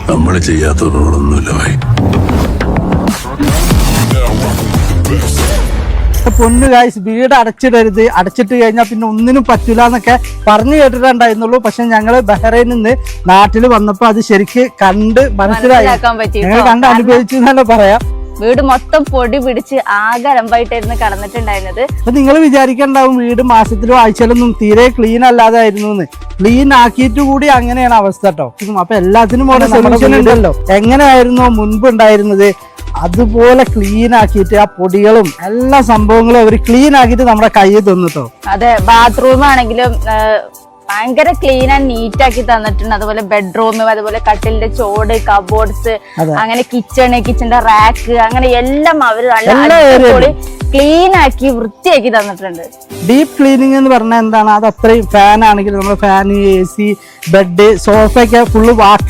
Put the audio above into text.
നമ്മൾ ചെയ്യാത്തവരോടൊന്നുമില്ല ഭായി. പൊന്നു ഗായ്സ്, വീട് അടച്ചിടരുത്, അടച്ചിട്ട് കഴിഞ്ഞാൽ പിന്നെ ഒന്നിനും പറ്റൂല എന്നൊക്കെ പറഞ്ഞു കേട്ടിട്ടുണ്ടായിരുന്നുള്ളൂ. പക്ഷെ ഞങ്ങള് ബഹ്റൈനിൽ നിന്ന് നാട്ടിൽ വന്നപ്പോ അത് ശരിക്ക് കണ്ട് മനസ്സിലായി, ഞങ്ങൾ കണ്ട് അനുഭവിച്ചു എന്നല്ല പറയാം. വീട് മൊത്തം പൊടി പിടിച്ച് ആകെ അലമ്പായിട്ടായിരുന്നു കടന്നിട്ടുണ്ടായിരുന്നത്. അപ്പൊ നിങ്ങൾ വിചാരിക്കണ്ടാവും വീട് മാസത്തിലോ ആഴ്ചയിലൊന്നും തീരെ ക്ലീൻ അല്ലാതായിരുന്നു എന്ന്. ക്ലീൻ ആക്കിയിട്ട് കൂടി അങ്ങനെയാണ് അവസ്ഥ കേട്ടോ. അപ്പൊ എല്ലാത്തിനും ഓരോ സൊല്യൂഷൻ ഉണ്ടല്ലോ. എങ്ങനെയായിരുന്നു മുൻപ് ഉണ്ടായിരുന്നത് അതുപോലെ ക്ലീൻ ആക്കിയിട്ട് ആ പൊടികളും എല്ലാ സംഭവങ്ങളും അവർ ക്ലീൻ ആക്കിയിട്ട് നമ്മുടെ കയ്യിൽ തന്നിട്ടോ. അതെ, ബാത്റൂം ആണെങ്കിലും ഭയങ്കര ക്ലീൻ ആൻഡ് നീറ്റ് ആക്കി തന്നിട്ടുണ്ട്. അതുപോലെ ബെഡ്റൂം, അതുപോലെ കട്ടിലിന്റെ ചോട്, കബോർഡ്സ്, അങ്ങനെ കിച്ചന്റെ റാക്ക്, അങ്ങനെ എല്ലാം അവര് നല്ല ക്ലീൻ ആക്കി വൃത്തിയാക്കി തന്നിട്ടുണ്ട്. ഡീപ്പ് ക്ലീനിങ് എന്ന് പറഞ്ഞാൽ എന്താണ്? അത് അത്രയും ഫാൻ ആണെങ്കിൽ നമ്മൾ ഫാൻ, AC, ബെഡ്, സോഫ ഒക്കെ ഫുള്ള് വാക്യൂം